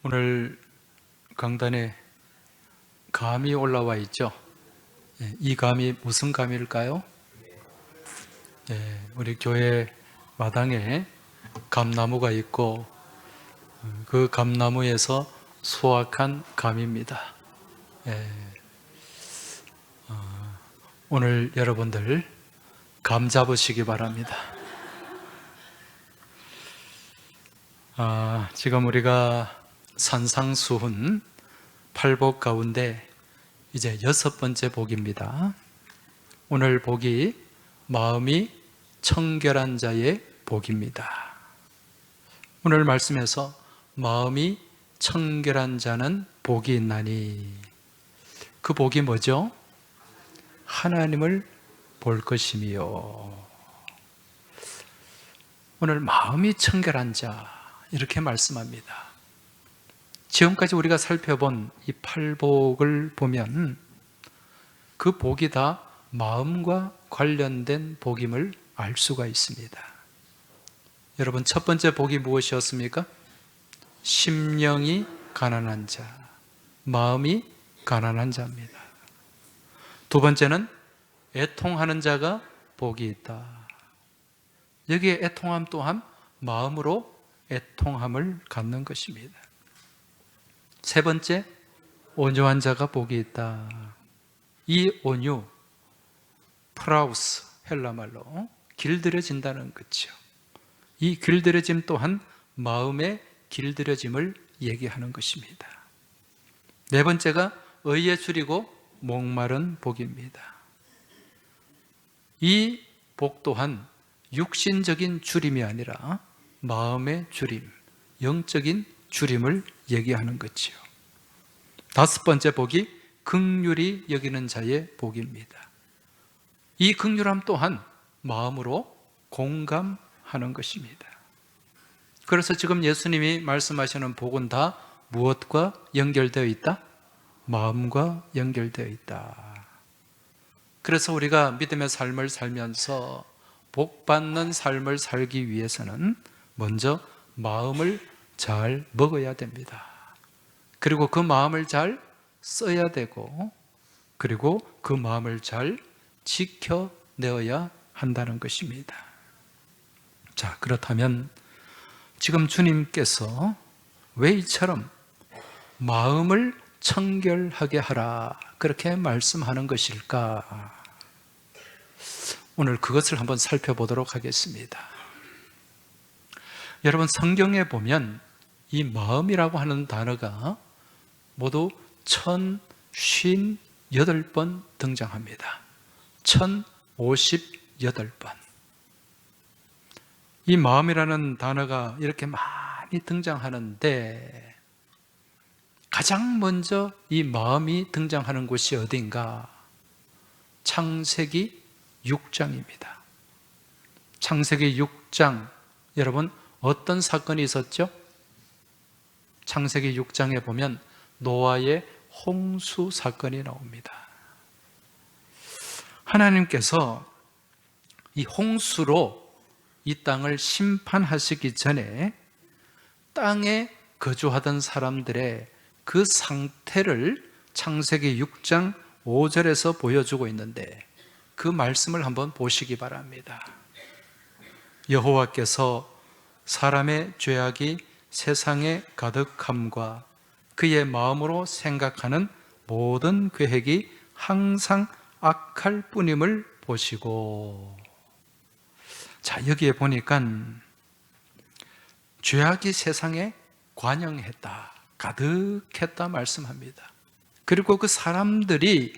오늘 강단에 감이 올라와 있죠. 이 감이 무슨 감일까요? 우리 교회 마당에 감나무가 있고 그 감나무에서 수확한 감입니다. 오늘 여러분들 감 잡으시기 바랍니다. 지금 우리가 산상수훈 8복 가운데 이제 6번째 복입니다. 오늘 복이 마음이 청결한 자의 복입니다. 오늘 말씀에서 마음이 청결한 자는 복이 있나니, 그 복이 뭐죠? 하나님을 볼 것이며. 오늘 마음이 청결한 자, 이렇게 말씀합니다. 지금까지 우리가 살펴본 이 8복을 보면 그 복이 다 마음과 관련된 복임을 알 수가 있습니다. 여러분, 첫 번째 복이 무엇이었습니까? 심령이 가난한 자, 마음이 가난한 자입니다. 두 번째는 애통하는 자가 복이 있다. 여기에 애통함 또한 마음으로 애통함을 갖는 것입니다. 세 번째, 온유한 자가 복이 있다. 이 온유, 프라우스, 헬라말로 길들여진다는 거죠. 이 길들여짐 또한 마음의 길들여짐을 얘기하는 것입니다. 네 번째가 의에 줄이고 목마른 복입니다. 이 복 또한 육신적인 줄임이 아니라 마음의 줄임, 영적인 줄임을 얘기하는 거지요. 다섯 번째 복이 긍휼히 여기는 자의 복입니다. 이 긍휼함 또한 마음으로 공감하는 것입니다. 그래서 지금 예수님이 말씀하시는 복은 다 무엇과 연결되어 있다? 마음과 연결되어 있다. 그래서 우리가 믿음의 삶을 살면서 복 받는 삶을 살기 위해서는 먼저 마음을 잘 먹어야 됩니다. 그리고 그 마음을 잘 써야 되고, 그리고 그 마음을 잘 지켜내어야 한다는 것입니다. 자, 그렇다면 지금 주님께서 왜 이처럼 마음을 청결하게 하라, 그렇게 말씀하는 것일까? 오늘 그것을 한번 살펴보도록 하겠습니다. 여러분, 성경에 보면 이 마음이라고 하는 단어가 모두 1058번 등장합니다. 1058번. 이 마음이라는 단어가 이렇게 많이 등장하는데 가장 먼저 이 마음이 등장하는 곳이 어딘가? 창세기 6장입니다. 창세기 6장, 여러분 어떤 사건이 있었죠? 창세기 6장에 보면 노아의 홍수 사건이 나옵니다. 하나님께서 이 홍수로 이 땅을 심판하시기 전에 땅에 거주하던 사람들의 그 상태를 창세기 6장 5절에서 보여주고 있는데, 그 말씀을 한번 보시기 바랍니다. 여호와께서 사람의 죄악이 세상에 가득함과 그의 마음으로 생각하는 모든 계획이 항상 악할 뿐임을 보시고. 자, 여기에 보니까 죄악이 세상에 관영했다, 가득했다 말씀합니다. 그리고 그 사람들이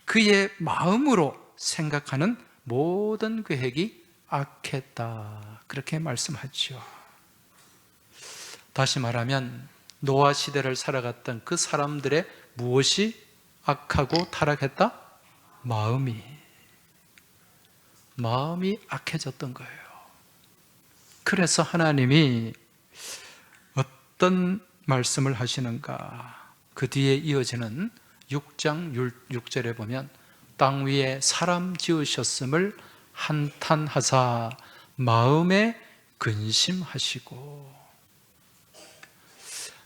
그의 마음으로 생각하는 모든 계획이 악했다, 그렇게 말씀하죠. 다시 말하면 노아 시대를 살아갔던 그 사람들의 무엇이 악하고 타락했다? 마음이 악해졌던 거예요. 그래서 하나님이 어떤 말씀을 하시는가? 그 뒤에 이어지는 6장 6절에 보면 땅 위에 사람 지으셨음을 한탄하사 마음에 근심하시고.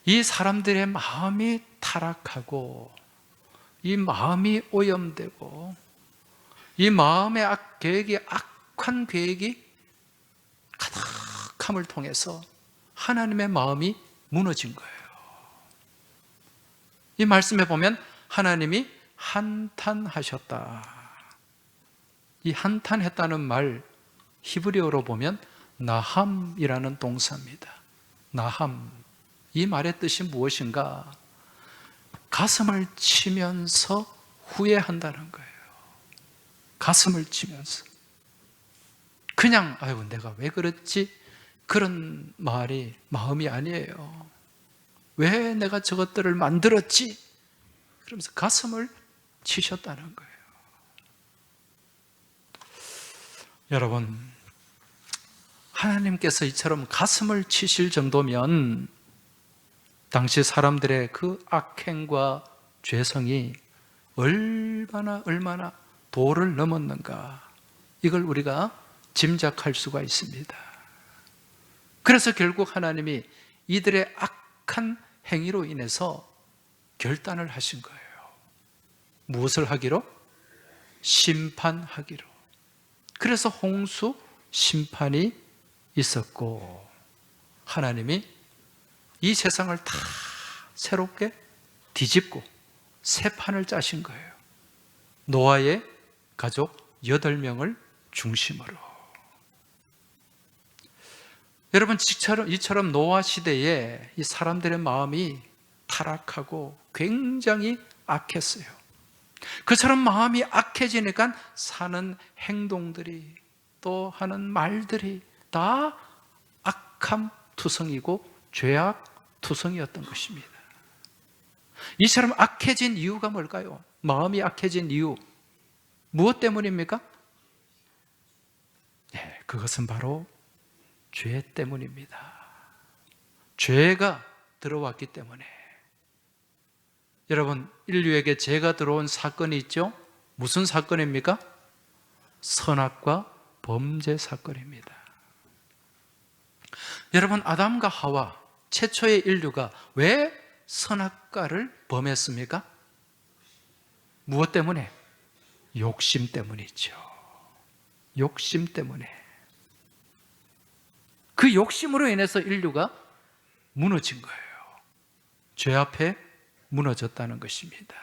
이 사람들의 마음이 타락하고 이 마음이 오염되고 이 마음의 악한 계획이 가득함을 통해서 하나님의 마음이 무너진 거예요. 이 말씀에 보면 하나님이 한탄하셨다. 이 한탄했다는 말 히브리어로 보면 나함이라는 동사입니다. 나함. 이 말의 뜻이 무엇인가? 가슴을 치면서 후회한다는 거예요. 가슴을 치면서. 그냥 아이고 내가 왜 그랬지? 그런 마음이 아니에요. 왜 내가 저것들을 만들었지? 그러면서 가슴을 치셨다는 거예요. 여러분, 하나님께서 이처럼 가슴을 치실 정도면 당시 사람들의 그 악행과 죄성이 얼마나 도를 넘었는가, 이걸 우리가 짐작할 수가 있습니다. 그래서 결국 하나님이 이들의 악한 행위로 인해서 결단을 하신 거예요. 무엇을 하기로? 심판하기로. 그래서 홍수 심판이 있었고, 하나님이 이 세상을 다 새롭게 뒤집고 새 판을 짜신 거예요. 노아의 가족 8명을 중심으로. 여러분, 이처럼 노아 시대에 이 사람들의 마음이 타락하고 굉장히 악했어요. 그처럼 마음이 악해지니까 사는 행동들이, 또 하는 말들이 다 악함 투성이고 죄악 투성이었던 것입니다. 이처럼 악해진 이유가 뭘까요? 마음이 악해진 이유, 무엇 때문입니까? 네, 그것은 바로 죄 때문입니다. 죄가 들어왔기 때문에. 여러분, 인류에게 죄가 들어온 사건이 있죠? 무슨 사건입니까? 선악과 범죄 사건입니다. 여러분, 아담과 하와, 최초의 인류가 왜 선악과를 범했습니까? 무엇 때문에? 욕심 때문이죠. 욕심 때문에. 그 욕심으로 인해서 인류가 무너진 거예요. 죄 앞에 무너졌다는 것입니다.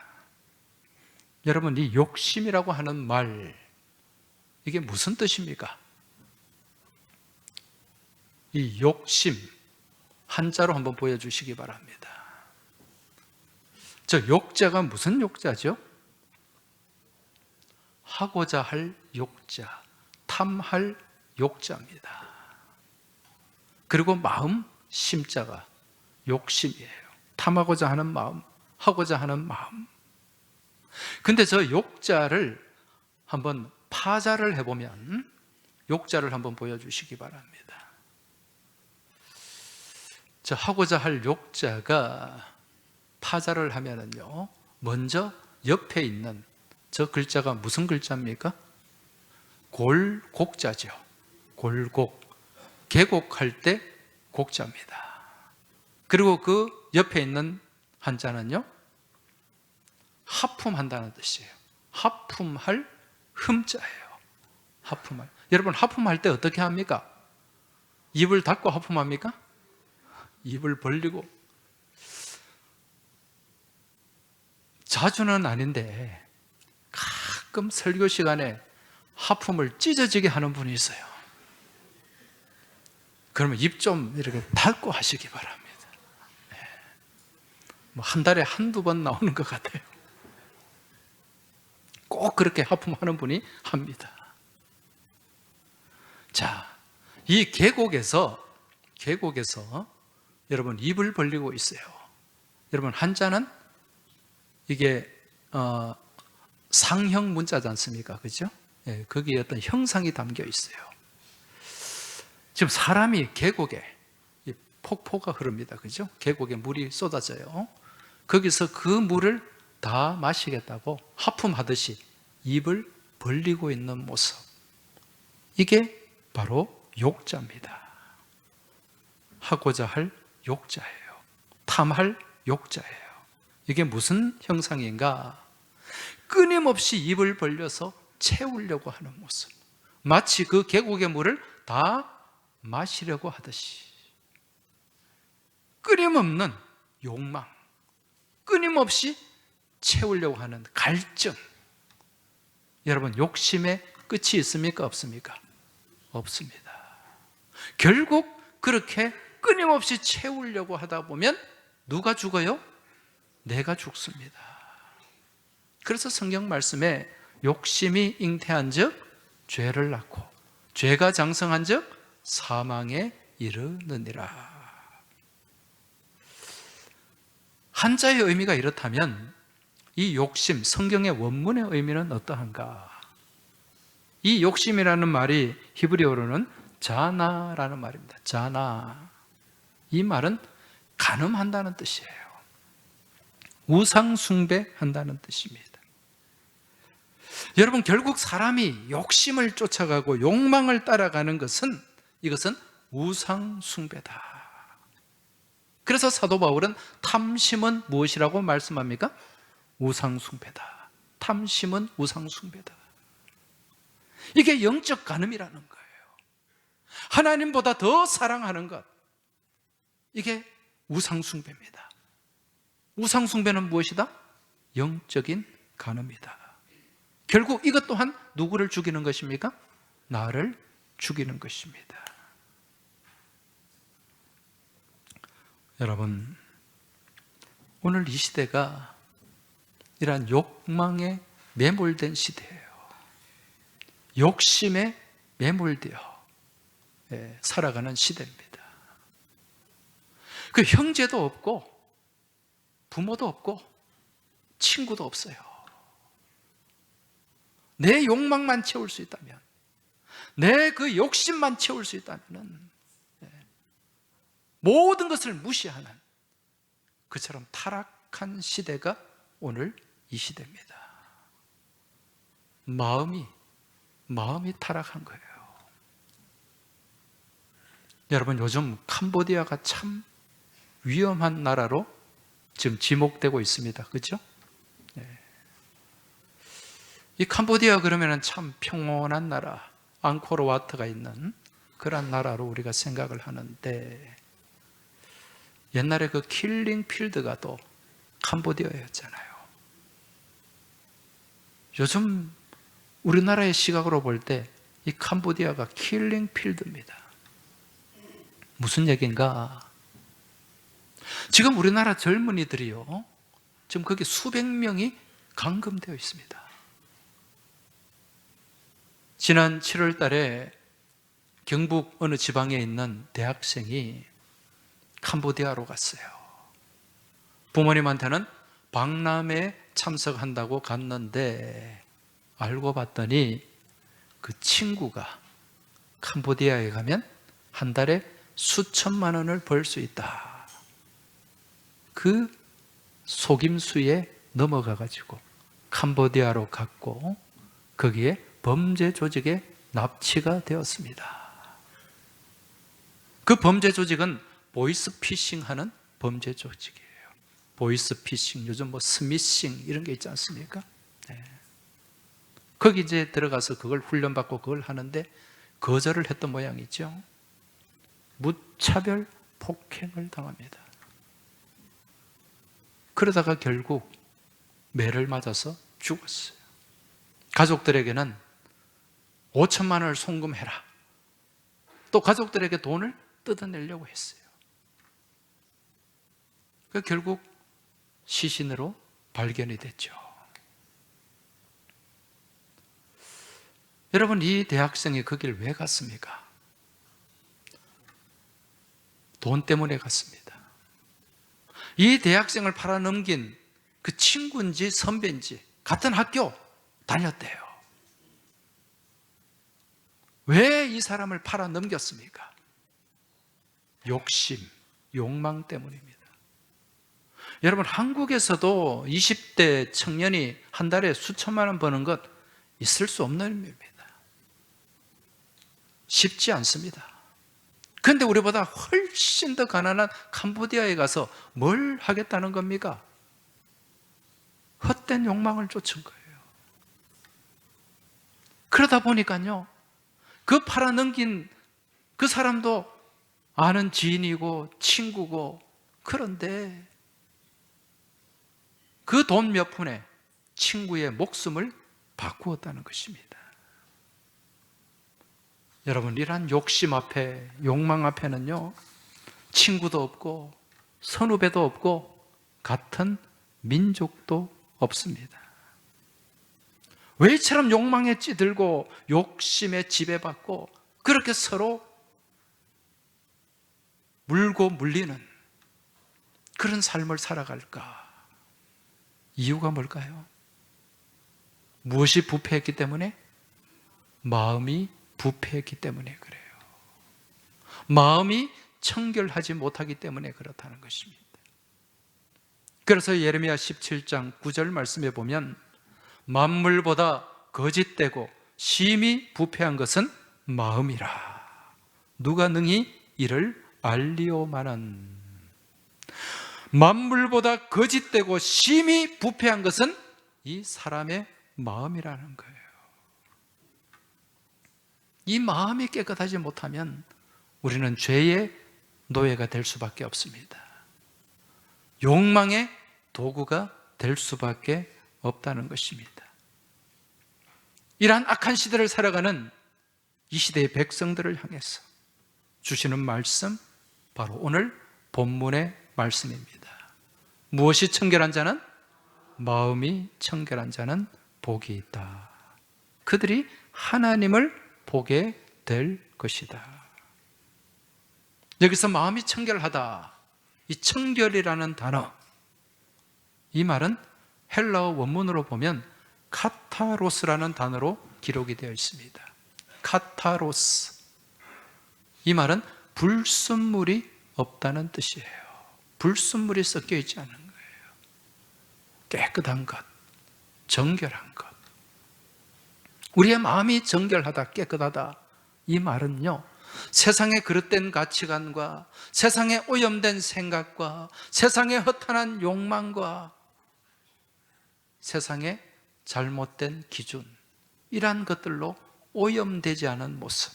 여러분, 이 욕심이라고 하는 말, 이게 무슨 뜻입니까? 이 욕심, 한자로 한번 보여주시기 바랍니다. 저 욕자가 무슨 욕자죠? 하고자 할 욕자, 탐할 욕자입니다. 그리고 마음, 심자가 욕심이에요. 탐하고자 하는 마음, 하고자 하는 마음. 근데 저 욕자를 한번 파자를 해보면, 욕자를 한번 보여주시기 바랍니다. 저 하고자 할 욕자가 파자를 하면은요, 먼저 옆에 있는 저 글자가 무슨 글자입니까? 골곡자죠. 골곡. 계곡할 때 곡자입니다. 그리고 그 옆에 있는 한자는요, 하품한다는 뜻이에요. 하품할 흠자예요. 하품할. 여러분, 하품할 때 어떻게 합니까? 입을 닫고 하품합니까? 입을 벌리고. 자주는 아닌데 가끔 설교 시간에 하품을 찢어지게 하는 분이 있어요. 그러면 입 좀 이렇게 닫고 하시기 바랍니다. 네. 한 달에 한두 번 나오는 것 같아요. 꼭 그렇게 하품하는 분이 합니다. 자, 이 계곡에서 여러분 입을 벌리고 있어요. 여러분, 한자는 이게 상형 문자지 않습니까? 그죠? 예, 거기에 어떤 형상이 담겨 있어요. 지금 사람이 계곡에 폭포가 흐릅니다. 그죠? 계곡에 물이 쏟아져요. 거기서 그 물을 다 마시겠다고 하품하듯이 입을 벌리고 있는 모습. 이게 바로 욕자입니다. 하고자 할 욕자예요. 탐할 욕자예요. 이게 무슨 형상인가? 끊임없이 입을 벌려서 채우려고 하는 모습. 마치 그 계곡의 물을 다 마시려고 하듯이. 끊임없는 욕망, 끊임없이 채우려고 하는 갈증. 여러분, 욕심에 끝이 있습니까? 없습니까? 없습니다. 결국 그렇게 끊임없이 채우려고 하다 보면 누가 죽어요? 내가 죽습니다. 그래서 성경 말씀에 욕심이 잉태한 즉 죄를 낳고 죄가 장성한 즉 사망에 이르느니라. 한자의 의미가 이렇다면 이 욕심, 성경의 원문의 의미는 어떠한가? 이 욕심이라는 말이 히브리어로는 자나라는 말입니다. 자나. 이 말은 간음한다는 뜻이에요. 우상숭배한다는 뜻입니다. 여러분, 결국 사람이 욕심을 쫓아가고 욕망을 따라가는 것은 이것은 우상숭배다. 그래서 사도 바울은 탐심은 무엇이라고 말씀합니까? 우상숭배다. 탐심은 우상숭배다. 이게 영적 간음이라는 거예요. 하나님보다 더 사랑하는 것. 이게 우상숭배입니다. 우상숭배는 무엇이다? 영적인 간음이다. 결국 이것 또한 누구를 죽이는 것입니까? 나를 죽이는 것입니다. 여러분, 오늘 이 시대가 이러한 욕망에 매몰된 시대예요. 욕심에 매몰되어 살아가는 시대입니다. 그 형제도 없고 부모도 없고 친구도 없어요. 내 욕망만 채울 수 있다면, 내 그 욕심만 채울 수 있다면 모든 것을 무시하는 그처럼 타락한 시대가 오늘 이 시대입니다. 마음이 타락한 거예요. 여러분, 요즘 캄보디아가 참 위험한 나라로 지금 지목되고 있습니다. 그렇죠? 이 캄보디아 그러면 참 평온한 나라, 앙코르와트가 있는 그런 나라로 우리가 생각을 하는데, 옛날에 그 킬링 필드가 또 캄보디아였잖아요. 요즘 우리나라의 시각으로 볼 때 이 캄보디아가 킬링 필드입니다. 무슨 얘기인가? 지금 우리나라 젊은이들이요, 지금 거기 수백 명이 감금되어 있습니다. 지난 7월 달에 경북 어느 지방에 있는 대학생이 캄보디아로 갔어요. 부모님한테는 박람회에 참석한다고 갔는데 알고 봤더니 그 친구가 캄보디아에 가면 한 달에 수천만 원을 벌 수 있다. 그 속임수에 넘어가가지고 캄보디아로 갔고 거기에 범죄 조직에 납치가 되었습니다. 그 범죄 조직은 보이스피싱 하는 범죄 조직이에요. 보이스피싱, 요즘 뭐 스미싱 이런 게 있지 않습니까? 거기 이제 들어가서 그걸 훈련받고 그걸 하는데 거절을 했던 모양이죠. 무차별 폭행을 당합니다. 그러다가 결국 매를 맞아서 죽었어요. 가족들에게는 5천만 원을 송금해라. 또 가족들에게 돈을 뜯어내려고 했어요. 결국 시신으로 발견이 됐죠. 여러분, 이 대학생이 거길 왜 갔습니까? 돈 때문에 갔습니다. 이 대학생을 팔아넘긴 그 친구인지 선배인지 같은 학교 다녔대요. 왜 이 사람을 팔아넘겼습니까? 욕심, 욕망 때문입니다. 여러분, 한국에서도 20대 청년이 한 달에 수천만 원 버는 것 있을 수 없는 일입니다. 쉽지 않습니다. 그런데 우리보다 훨씬 더 가난한 캄보디아에 가서 뭘 하겠다는 겁니까? 헛된 욕망을 쫓은 거예요. 그러다 보니까요, 그 팔아넘긴 그 사람도 아는 지인이고 친구고, 그런데 그 돈 몇 푼에 친구의 목숨을 바꾸었다는 것입니다. 여러분, 이러한 욕심 앞에, 욕망 앞에는요, 친구도 없고 선후배도 없고 같은 민족도 없습니다. 왜 이처럼 욕망에 찌들고 욕심에 지배받고 그렇게 서로 물고 물리는 그런 삶을 살아갈까? 이유가 뭘까요? 무엇이 부패했기 때문에? 마음이 부패했기 때문에 그래요. 마음이 청결하지 못하기 때문에 그렇다는 것입니다. 그래서 예레미야 17장 9절 말씀에 보면 만물보다 거짓되고 심히 부패한 것은 마음이라. 누가 능히 이를 알리오마는. 만물보다 거짓되고 심히 부패한 것은 이 사람의 마음이라는 거예요. 이 마음이 깨끗하지 못하면 우리는 죄의 노예가 될 수밖에 없습니다. 욕망의 도구가 될 수밖에 없다는 것입니다. 이러한 악한 시대를 살아가는 이 시대의 백성들을 향해서 주시는 말씀, 바로 오늘 본문의 말씀입니다. 무엇이 청결한 자는? 마음이 청결한 자는 복이 있다. 그들이 하나님을 보게 될 것이다. 여기서 마음이 청결하다, 이 청결이라는 단어, 이 말은 헬라어 원문으로 보면 카타로스라는 단어로 기록이 되어 있습니다. 카타로스, 이 말은 불순물이 없다는 뜻이에요. 불순물이 섞여 있지 않은 거예요. 깨끗한 것, 정결한 것. 우리의 마음이 정결하다, 깨끗하다, 이 말은요, 세상의 그릇된 가치관과 세상의 오염된 생각과 세상의 허탄한 욕망과 세상의 잘못된 기준, 이러한 것들로 오염되지 않은 모습,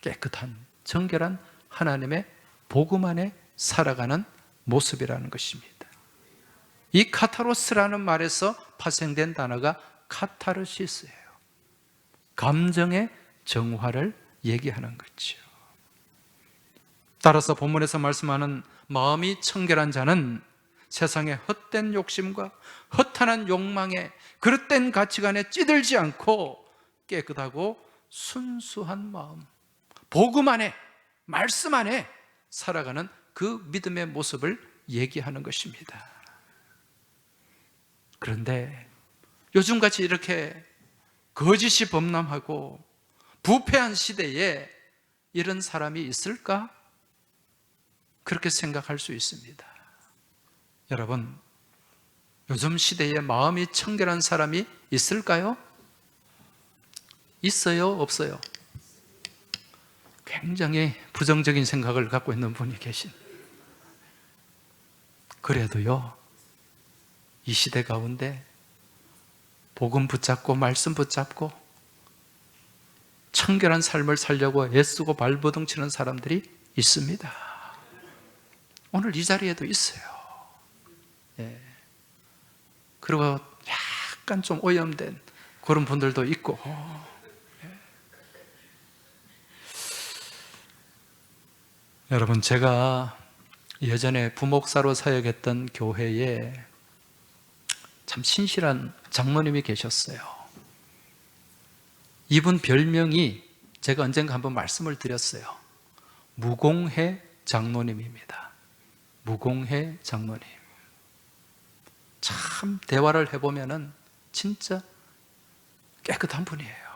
깨끗한 정결한 하나님의 복음 안에 살아가는 모습이라는 것입니다. 이 카타로스라는 말에서 파생된 단어가 카타르시스예요. 감정의 정화를 얘기하는 거죠. 따라서 본문에서 말씀하는 마음이 청결한 자는 세상의 헛된 욕심과 허탄한 욕망에 그릇된 가치관에 찌들지 않고 깨끗하고 순수한 마음, 복음 안에, 말씀 안에 살아가는 그 믿음의 모습을 얘기하는 것입니다. 그런데 요즘같이 이렇게 거짓이 범람하고 부패한 시대에 이런 사람이 있을까? 그렇게 생각할 수 있습니다. 여러분, 요즘 시대에 마음이 청결한 사람이 있을까요? 있어요? 없어요? 굉장히 부정적인 생각을 갖고 있는 분이 계신. 그래도요, 이 시대 가운데 복음 붙잡고 말씀 붙잡고 청결한 삶을 살려고 애쓰고 발버둥 치는 사람들이 있습니다. 오늘 이 자리에도 있어요. 예. 그리고 약간 좀 오염된 그런 분들도 있고. 예. 여러분, 제가 예전에 부목사로 사역했던 교회에 참 신실한 장로님이 계셨어요. 이분 별명이 제가 언젠가 한번 말씀을 드렸어요. 무공해 장로님입니다. 무공해 장로님. 참 대화를 해보면은 진짜 깨끗한 분이에요.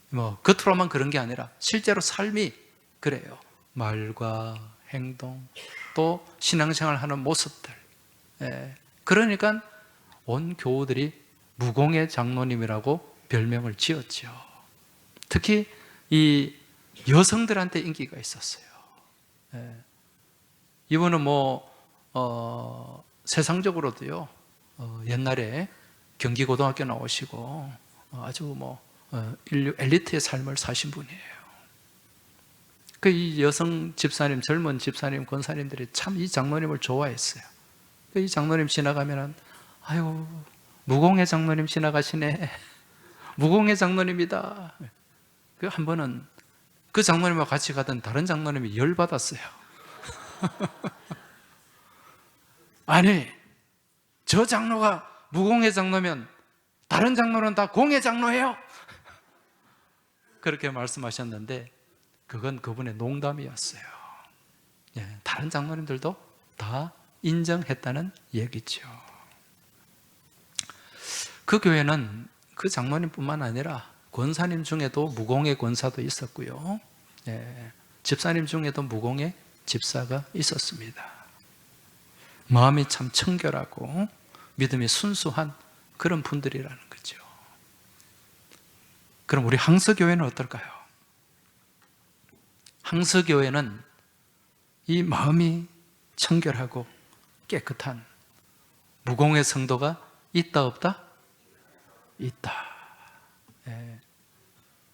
뭐 겉으로만 그런 게 아니라 실제로 삶이 그래요. 말과 행동, 또 신앙생활 하는 모습들. 예. 그러니까 온 교우들이 무공해 장로님이라고 별명을 지었죠. 특히 이 여성들한테 인기가 있었어요. 예. 이분은 세상적으로도요, 옛날에 경기고등학교 나오시고, 아주 인류 엘리트의 삶을 사신 분이에요. 이 여성 집사님, 젊은 집사님, 권사님들이 참 이 장로님을 좋아했어요. 이 장로님 지나가면은, 아유, 무공의 장로님 지나가시네. 무공의 장로님이다. 한 번은 그 장로님과 같이 가던 다른 장로님이 열받았어요. 아니, 저 장로가 무공의 장로면 다른 장로는 다 공의 장로예요. 그렇게 말씀하셨는데 그건 그분의 농담이었어요. 예, 다른 장로님들도 다 인정했다는 얘기죠. 그 교회는 그 장로님뿐만 아니라 권사님 중에도 무공의 권사도 있었고요. 예, 집사님 중에도 무공의 집사가 있었습니다. 마음이 참 청결하고 믿음이 순수한 그런 분들이라는 거죠. 그럼 우리 항서교회는 어떨까요? 항서교회는 이 마음이 청결하고 깨끗한 무공의 성도가 있다 없다? 있다. 예.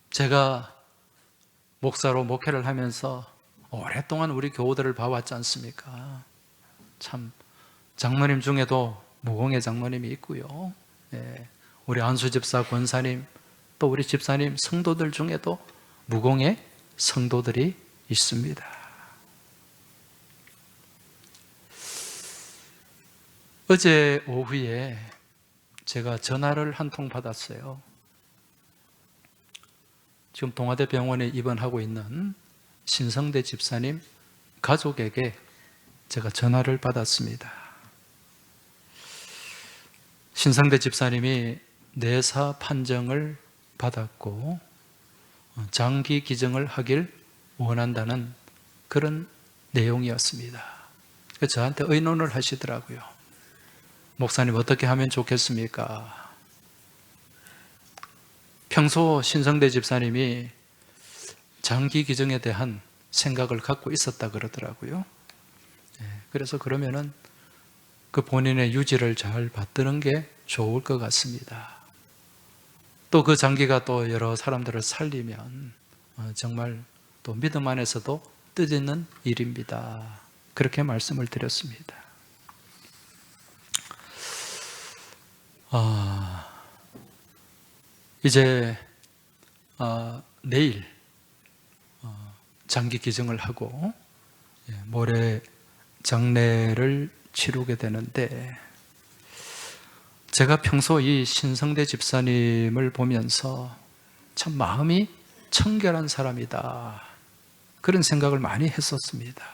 제가 목사로 목회를 하면서 오랫동안 우리 교우들을 봐왔지 않습니까? 참 장로님 중에도 무공의 장로님이 있고요. 예. 우리 안수 집사, 권사님, 또 우리 집사님, 성도들 중에도 무공의 성도들이 있습니다. 어제 오후에 제가 전화를 한 통 받았어요. 지금 동아대 병원에 입원하고 있는 신성대 집사님 가족에게 제가 전화를 받았습니다. 신성대 집사님이 내사 판정을 받았고 장기 기증을 하길 원한다는 그런 내용이었습니다. 그래서 저한테 의논을 하시더라고요. 목사님 어떻게 하면 좋겠습니까? 평소 신성대 집사님이 장기 기증에 대한 생각을 갖고 있었다 그러더라고요. 그래서 그러면은 그 본인의 유지를 잘 받드는 게 좋을 것 같습니다. 또 그 장기가 또 여러 사람들을 살리면 정말 또 믿음 안에서도 뜻있는 일입니다. 그렇게 말씀을 드렸습니다. 이제 내일 장기 기증을 하고 모레 장례를 치르게 되는데 제가 평소 이 신성대 집사님을 보면서 참 마음이 청결한 사람이다 그런 생각을 많이 했었습니다.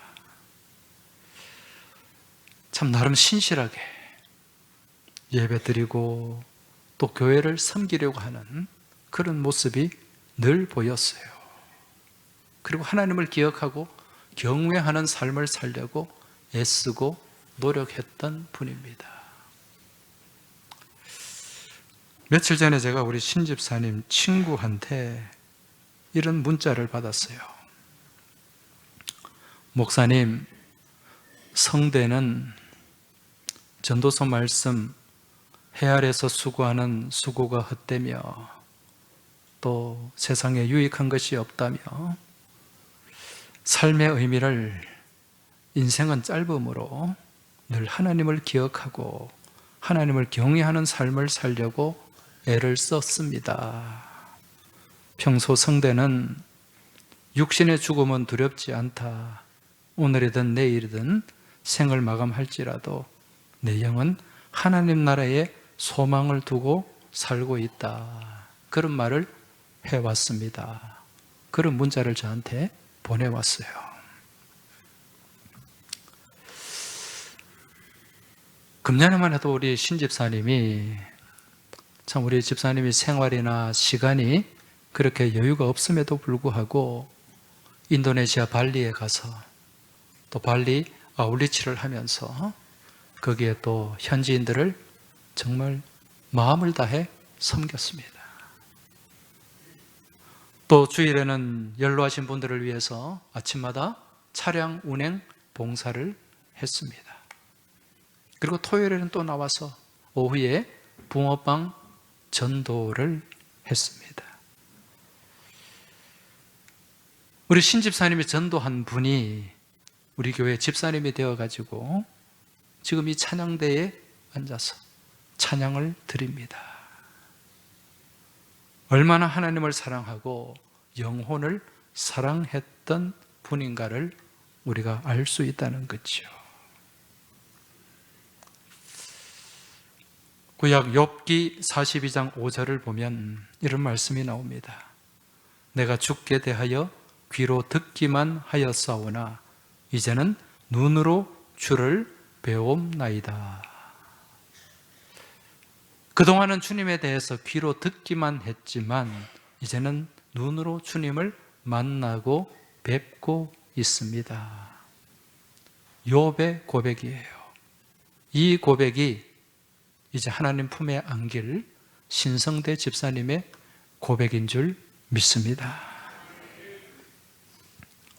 참 나름 신실하게 예배드리고 또 교회를 섬기려고 하는 그런 모습이 늘 보였어요. 그리고 하나님을 기억하고 경외하는 삶을 살려고 애쓰고 노력했던 분입니다. 며칠 전에 제가 우리 신집사님 친구한테 이런 문자를 받았어요. 목사님, 성대는 전도서 말씀 해 아래서 수고하는 수고가 헛되며 또 세상에 유익한 것이 없다며 삶의 의미를 인생은 짧음으로 늘 하나님을 기억하고 하나님을 경외하는 삶을 살려고 애를 썼습니다. 평소 성대는 육신의 죽음은 두렵지 않다. 오늘이든 내일이든 생을 마감할지라도 내 영은 하나님 나라에 소망을 두고 살고 있다. 그런 말을 해왔습니다. 그런 문자를 저한테 보내왔어요. 금년에만 해도 우리 신집사님이 참 우리 집사님이 생활이나 시간이 그렇게 여유가 없음에도 불구하고 인도네시아 발리에 가서 또 발리 아울리치를 하면서 거기에 또 현지인들을 정말 마음을 다해 섬겼습니다. 또 주일에는 연로하신 분들을 위해서 아침마다 차량 운행 봉사를 했습니다. 그리고 토요일에는 또 나와서 오후에 붕어빵 전도를 했습니다. 우리 신집사님이 전도한 분이 우리 교회 집사님이 되어가지고 지금 이 찬양대에 앉아서 찬양을 드립니다. 얼마나 하나님을 사랑하고 영혼을 사랑했던 분인가를 우리가 알 수 있다는 거죠. 구약 욥기 42장 5절을 보면 이런 말씀이 나옵니다. 내가 주께 대하여 귀로 듣기만 하였사오나 이제는 눈으로 주를 배움나이다. 그동안은 주님에 대해서 귀로 듣기만 했지만 이제는 눈으로 주님을 만나고 뵙고 있습니다. 욥의 고백이에요. 이 고백이 이제 하나님 품에 안길 신성대 집사님의 고백인 줄 믿습니다.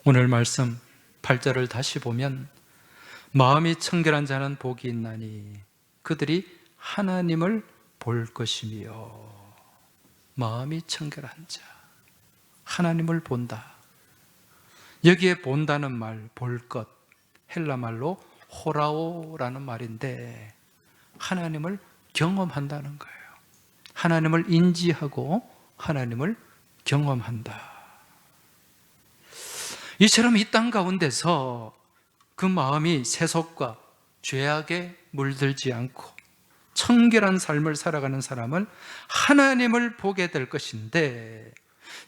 오늘 말씀 8절을 다시 보면 마음이 청결한 자는 복이 있나니 그들이 하나님을 볼 것이며. 마음이 청결한 자, 하나님을 본다. 여기에 본다는 말, 볼 것, 헬라 말로 호라오라는 말인데 하나님을 경험한다는 거예요. 하나님을 인지하고 하나님을 경험한다. 이처럼 이 땅 가운데서 그 마음이 세속과 죄악에 물들지 않고 청결한 삶을 살아가는 사람은 하나님을 보게 될 것인데,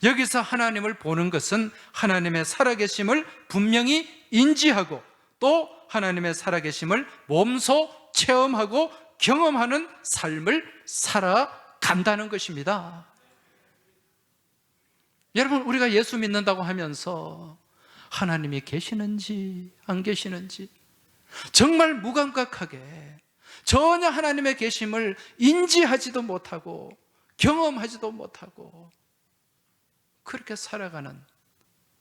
여기서 하나님을 보는 것은 하나님의 살아계심을 분명히 인지하고 또 하나님의 살아계심을 몸소 체험하고 경험하는 삶을 살아간다는 것입니다. 여러분, 우리가 예수 믿는다고 하면서 하나님이 계시는지 안 계시는지 정말 무감각하게 전혀 하나님의 계심을 인지하지도 못하고 경험하지도 못하고 그렇게 살아가는,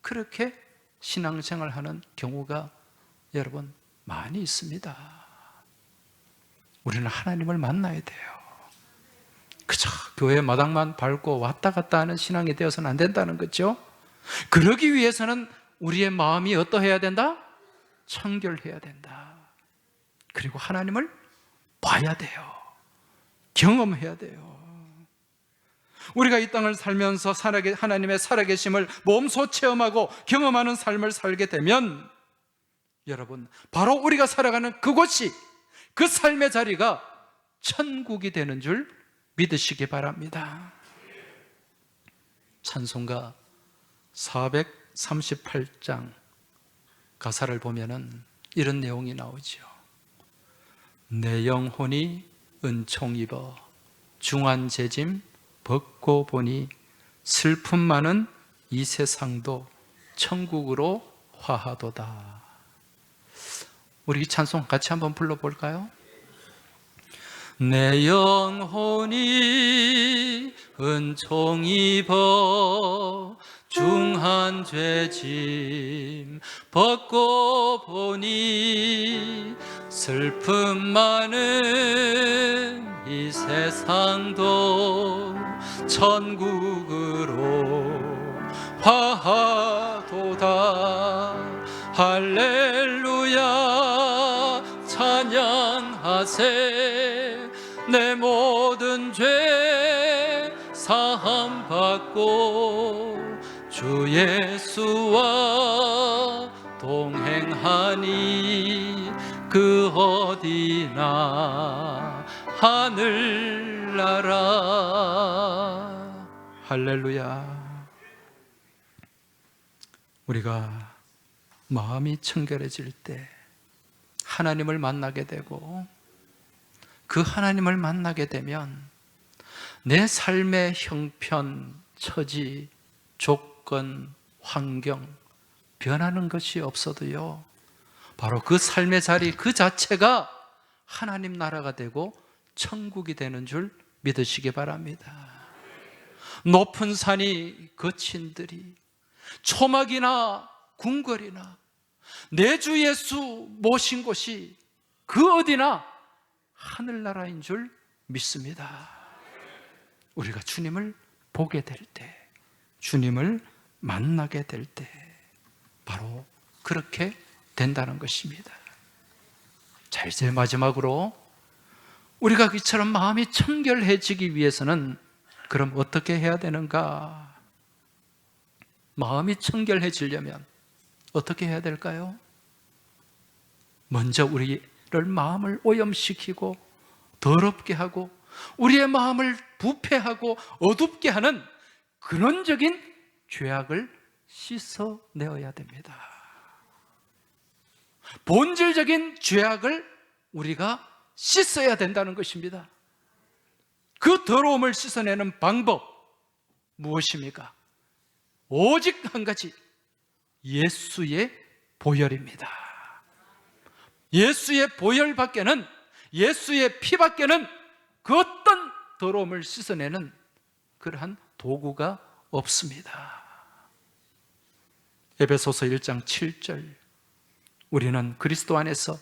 그렇게 신앙생활하는 경우가 여러분 많이 있습니다. 우리는 하나님을 만나야 돼요. 그저 교회 마당만 밟고 왔다 갔다 하는 신앙이 되어서는 안 된다는 거죠. 그러기 위해서는 우리의 마음이 어떠해야 된다? 청결해야 된다. 그리고 하나님을 봐야 돼요. 경험해야 돼요. 우리가 이 땅을 살면서 하나님의 살아계심을 몸소 체험하고 경험하는 삶을 살게 되면 여러분, 바로 우리가 살아가는 그곳이, 그 삶의 자리가 천국이 되는 줄 믿으시기 바랍니다. 찬송가 438장 가사를 보면은 이런 내용이 나오죠. 내 영혼이 은총 입어 중한 재짐 벗고 보니 슬픔 많은 이 세상도 천국으로 화하도다. 우리 이 찬송 같이 한번 불러볼까요? 내 영혼이 은총 입어 중한 죄짐 벗고 보니 슬픔 많은 이 세상도 천국으로 화하도다. 할렐루야 찬양하세. 내 모든 죄 사함 받고 주 예수와 동행하니 그 어디나 하늘나라. 할렐루야. 우리가 마음이 청결해질 때 하나님을 만나게 되고, 그 하나님을 만나게 되면 내 삶의 형편, 처지, 조건, 환경 변하는 것이 없어도요, 바로 그 삶의 자리 그 자체가 하나님 나라가 되고 천국이 되는 줄 믿으시기 바랍니다. 높은 산이 거친들이 초막이나 궁궐이나 내 주 예수 모신 곳이 그 어디나 하늘나라인 줄 믿습니다. 우리가 주님을 보게 될 때, 주님을 만나게 될 때 바로 그렇게 된다는 것입니다. 자, 이제 마지막으로 우리가 이처럼 마음이 청결해지기 위해서는 그럼 어떻게 해야 되는가? 마음이 청결해지려면 어떻게 해야 될까요? 먼저 우리를 마음을 오염시키고 더럽게 하고 우리의 마음을 부패하고 어둡게 하는 근원적인 죄악을 씻어내어야 됩니다. 본질적인 죄악을 우리가 씻어야 된다는 것입니다. 그 더러움을 씻어내는 방법 무엇입니까? 오직 한 가지, 예수의 보혈입니다. 예수의 보혈밖에는, 예수의 피밖에는 그 어떤 더러움을 씻어내는 그러한 도구가 없습니다. 에베소서 1장 7절, 우리는 그리스도 안에서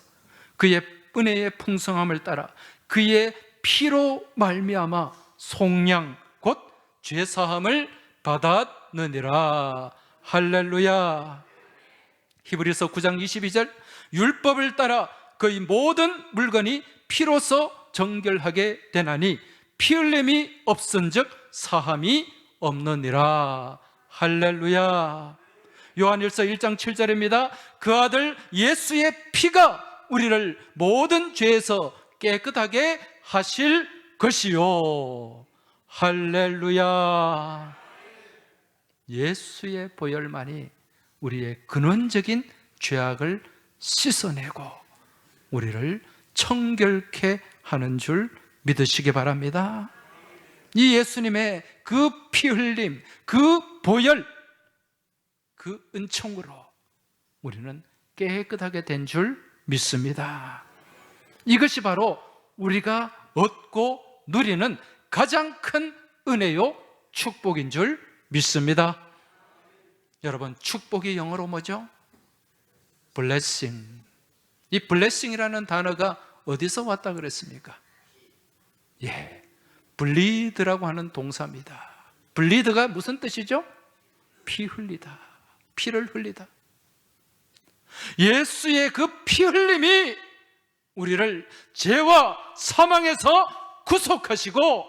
그의 은혜의 풍성함을 따라 그의 피로 말미암아 속량 곧 죄사함을 받았느니라. 할렐루야. 히브리서 9장 22절, 율법을 따라 그의 모든 물건이 피로서 정결하게 되나니 피 흘림이 없은즉 사함이 없느니라. 할렐루야. 요한일서 1장 7절입니다. 그 아들 예수의 피가 우리를 모든 죄에서 깨끗하게 하실 것이요. 할렐루야. 예수의 보혈만이 우리의 근원적인 죄악을 씻어내고 우리를 청결케 하는 줄 믿으시기 바랍니다. 이 예수님의 그 피 흘림, 그 보혈, 그 은총으로 우리는 깨끗하게 된 줄 믿습니다. 이것이 바로 우리가 얻고 누리는 가장 큰 은혜요 축복인 줄 믿습니다. 여러분, 축복이 영어로 뭐죠? blessing. 이 blessing이라는 단어가 어디서 왔다 그랬습니까? bleed라고 하는 동사입니다. bleed가 무슨 뜻이죠? 피 흘리다, 피를 흘리다. 예수의 그 피 흘림이 우리를 죄와 사망에서 구속하시고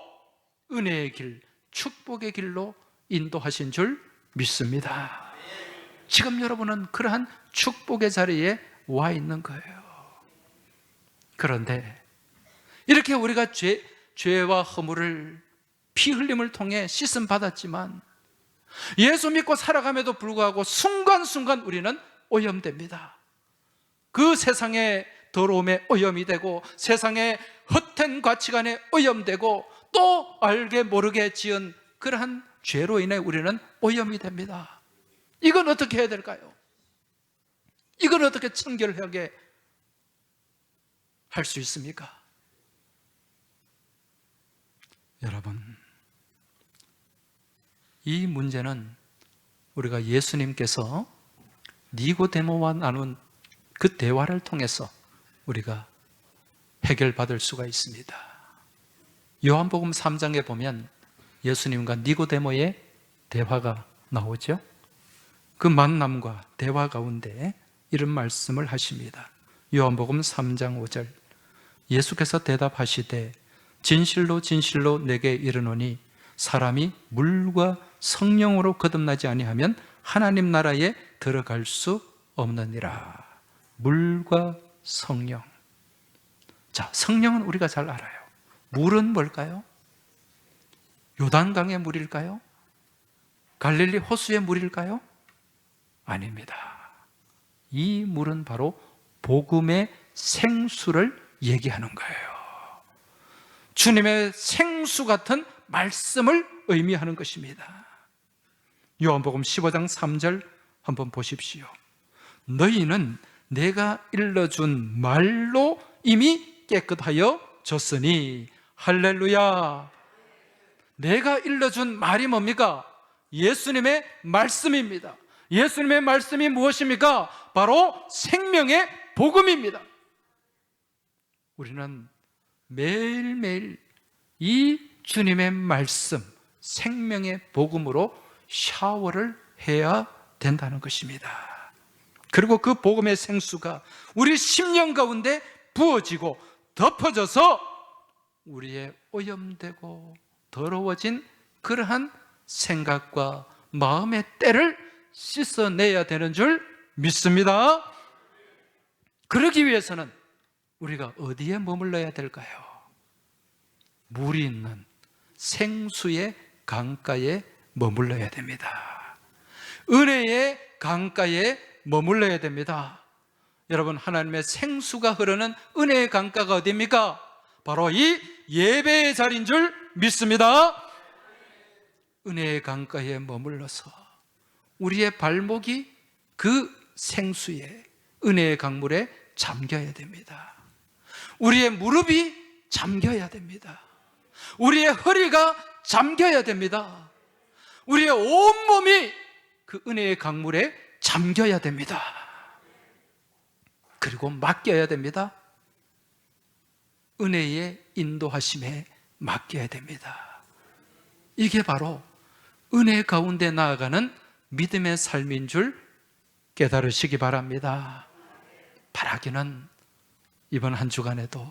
은혜의 길, 축복의 길로 인도하신 줄 믿습니다. 지금 여러분은 그러한 축복의 자리에 와 있는 거예요. 그런데 이렇게 우리가 죄와 허물을 피 흘림을 통해 씻음 받았지만 예수 믿고 살아감에도 불구하고 순간순간 우리는 오염됩니다. 그 세상의 더러움에 오염이 되고 세상의 헛된 가치관에 오염되고 또 알게 모르게 지은 그러한 죄로 인해 우리는 오염이 됩니다. 이건 어떻게 해야 될까요? 이건 어떻게 청결하게 할 수 있습니까? 여러분, 이 문제는 우리가 예수님께서 니고데모와 나눈 그 대화를 통해서 우리가 해결받을 수가 있습니다. 요한복음 3장에 보면 예수님과 니고데모의 대화가 나오죠. 그 만남과 대화 가운데 이런 말씀을 하십니다. 요한복음 3장 5절, 예수께서 대답하시되 진실로 진실로 내게 이르노니 사람이 물과 성령으로 거듭나지 아니하면 하나님 나라에 들어갈 수 없느니라. 물과 성령. 자, 성령은 우리가 잘 알아요. 물은 뭘까요? 요단강의 물일까요? 갈릴리 호수의 물일까요? 아닙니다. 이 물은 바로 복음의 생수를 얘기하는 거예요. 주님의 생수 같은 말씀을 의미하는 것입니다. 요한복음 15장 3절 한번 보십시오. 너희는 내가 일러준 말로 이미 깨끗하여 졌으니. 할렐루야. 내가 일러준 말이 뭡니까? 예수님의 말씀입니다. 예수님의 말씀이 무엇입니까? 바로 생명의 복음입니다. 우리는 매일매일 이 주님의 말씀, 생명의 복음으로 샤워를 해야 된다는 것입니다. 그리고 그 복음의 생수가 우리 심령 가운데 부어지고 덮어져서 우리의 오염되고 더러워진 그러한 생각과 마음의 때를 씻어내야 되는 줄 믿습니다. 그러기 위해서는 우리가 어디에 머물러야 될까요? 물이 있는 생수의 강가에 머물러야 됩니다. 은혜의 강가에 머물러야 됩니다. 여러분, 하나님의 생수가 흐르는 은혜의 강가가 어디입니까? 바로 이 예배의 자리인 줄 믿습니다. 은혜의 강가에 머물러서 우리의 발목이 그 생수에, 은혜의 강물에 잠겨야 됩니다. 우리의 무릎이 잠겨야 됩니다. 우리의 허리가 잠겨야 됩니다. 우리의 온몸이 그 은혜의 강물에 잠겨야 됩니다. 그리고 맡겨야 됩니다. 은혜의 인도하심에 맡겨야 됩니다. 이게 바로 은혜 가운데 나아가는 믿음의 삶인 줄 깨달으시기 바랍니다. 바라기는 이번 한 주간에도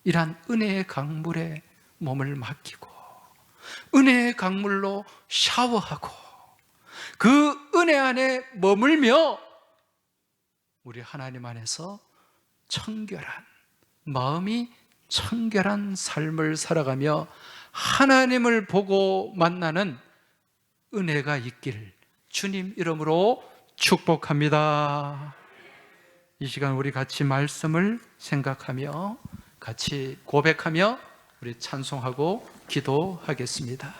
이러한 은혜의 강물에 몸을 맡기고 은혜의 강물로 샤워하고 그 은혜 안에 머물며 우리 하나님 안에서 청결한, 마음이 청결한 삶을 살아가며 하나님을 보고 만나는 은혜가 있길 주님 이름으로 축복합니다. 이 시간 우리 같이 말씀을 생각하며 같이 고백하며 우리 찬송하고 기도하겠습니다.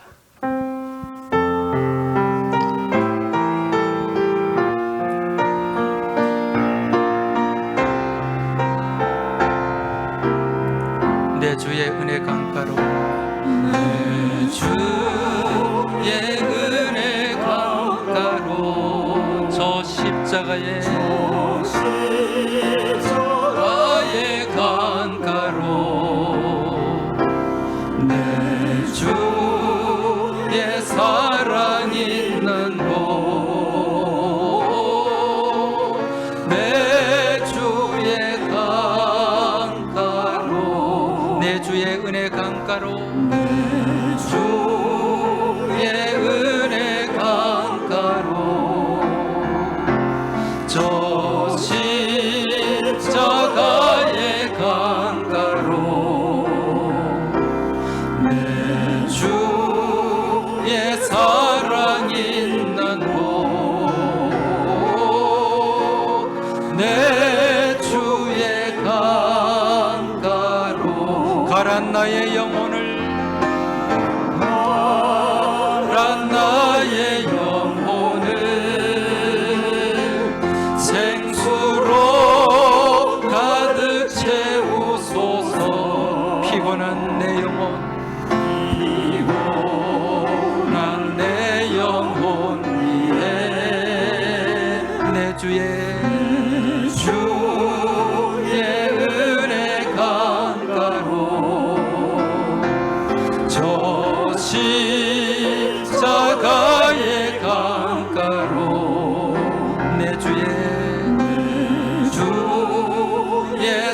내 주의 은혜 강가로, 내 주의 은혜 강가로, 저 십자가의 강가로, 내 주의 사랑 있는 곳, 내 주의 강가로, 내 주의 은혜 강가로, 내 주의 은혜 강가로, 저 십자가의 강가로, 내 주의 사랑 있는 곳, 내 주의 강가로, 가란 나의 영혼을, 가란 나의 영혼을 생수로 가득 채우소서. 피곤한 내 영혼, 피곤한 내 영혼 위에 내 주의 은혜 강가로, 저 십자가의 강가로, 내 주의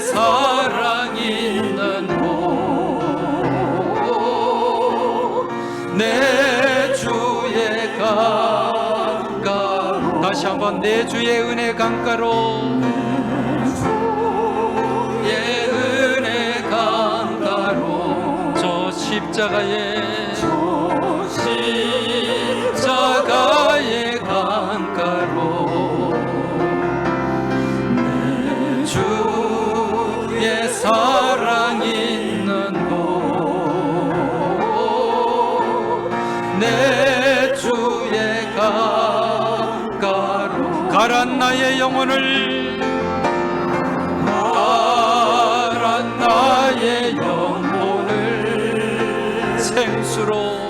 사랑 있는 곳, 내 주의 강가로, 다시 한번 내 주의 은혜 강가로, 내 은혜 강가로, 저 십자가의 강가로, 내 주의 사랑 있는 곳, 내 주의 강가로, 가란 나의 영혼을, 가란 나의 영혼을 생수로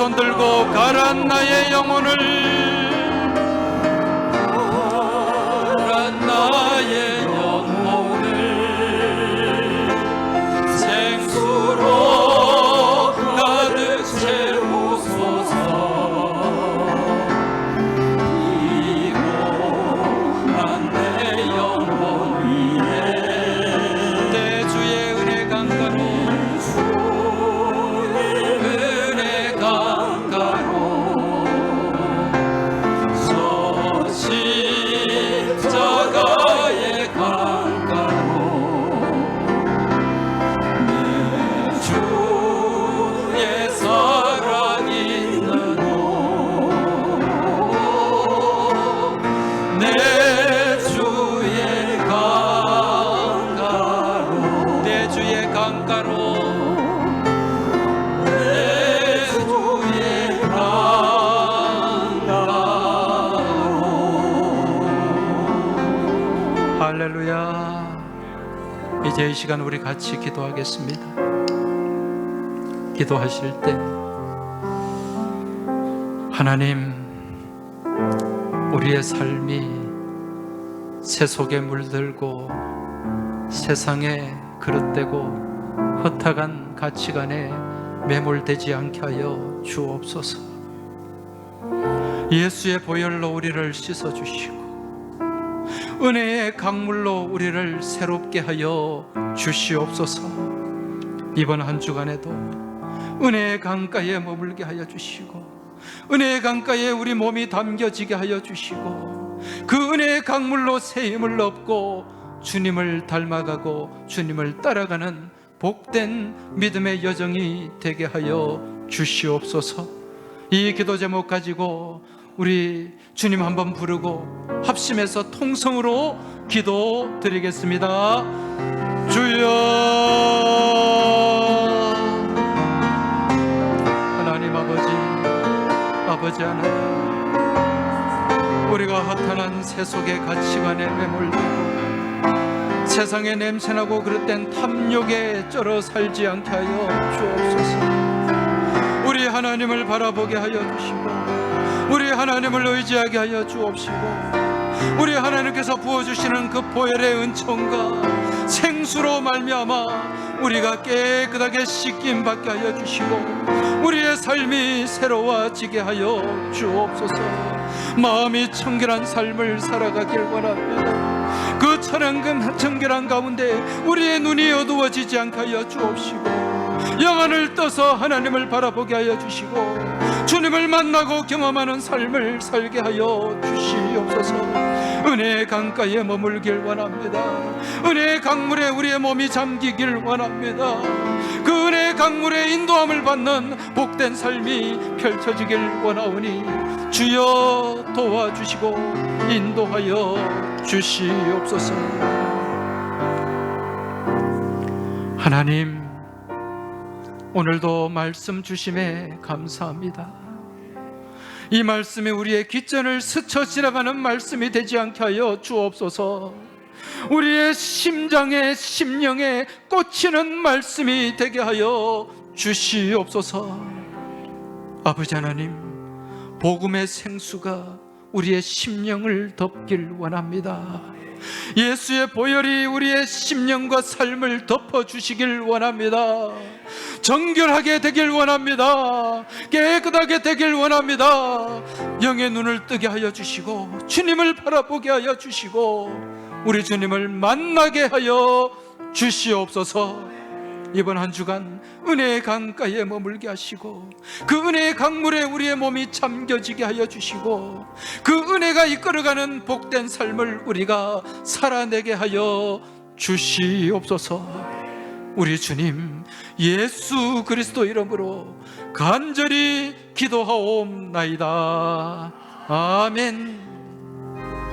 손 들고 가란 나의 영혼을, 가란 나의 영혼을 생수로 가득 채우소서. 피곤한 내 영혼 위에 내 주의 은혜 강가로, 은혜 강가로, 저 십자가의 강가로 내 주의 사랑 있는 곳, 내 주의 강가로, 내 주의 강가로, 내 주의 강가로. 할렐루야. 이제 이 시간 우리 같이 기도하겠습니다. 기도하실 때 하나님, 우리의 삶이 세속에 물들고 세상에 그릇되고 허탁한 가치관에 매몰되지 않게 하여 주옵소서. 예수의 보혈로 우리를 씻어주시고 은혜의 강물로 우리를 새롭게 하여 주시옵소서. 이번 한 주간에도 은혜의 강가에 머물게 하여 주시고 은혜의 강가에 우리 몸이 담겨지게 하여 주시고 그 은혜의 강물로 새 힘을 얻고 주님을 닮아가고 주님을 따라가는 복된 믿음의 여정이 되게 하여 주시옵소서. 이 기도 제목 가지고 우리 주님 한번 부르고 합심해서 통성으로 기도 드리겠습니다. 주여. 하나님 아버지 하나님, 우리가 허탄한 세속의 가치관에 매몰되고 세상에 냄새나고 그릇된 탐욕에 쩔어 살지 않게 하여 주옵소서. 우리 하나님을 바라보게 하여 주시고 우리 하나님을 의지하게 하여 주옵시고 우리 하나님께서 부어주시는 그 보혈의 은총과 생수로 말미암아 우리가 깨끗하게 씻김 받게 하여 주시고 우리의 삶이 새로워지게 하여 주옵소서. 마음이 청결한 삶을 살아가길 원합니다. 그 청결한 가운데 우리의 눈이 어두워지지 않게 하여 주옵시고 영안을 떠서 하나님을 바라보게 하여 주시고 주님을 만나고 경험하는 삶을 살게 하여 주시옵소서. 은혜의 강가에 머물길 원합니다. 은혜의 강물에 우리의 몸이 잠기길 원합니다. 그 은혜의 강물에 인도함을 받는 복된 삶이 펼쳐지길 원하오니 주여 도와주시고 인도하여 주시옵소서. 하나님, 오늘도 말씀 주심에 감사합니다. 이 말씀이 우리의 귓전을 스쳐 지나가는 말씀이 되지 않게 하여 주옵소서. 우리의 심장에 심령에 꽂히는 말씀이 되게 하여 주시옵소서. 아버지 하나님, 복음의 생수가 우리의 심령을 덮길 원합니다. 예수의 보혈이 우리의 심령과 삶을 덮어주시길 원합니다. 정결하게 되길 원합니다. 깨끗하게 되길 원합니다. 영의 눈을 뜨게 하여 주시고 주님을 바라보게 하여 주시고 우리 주님을 만나게 하여 주시옵소서. 이번 한 주간 은혜의 강가에 머물게 하시고 그 은혜의 강물에 우리의 몸이 잠겨지게 하여 주시고 그 은혜가 이끌어가는 복된 삶을 우리가 살아내게 하여 주시옵소서. 우리 주님 예수 그리스도 이름으로 간절히 기도하옵나이다. 아멘.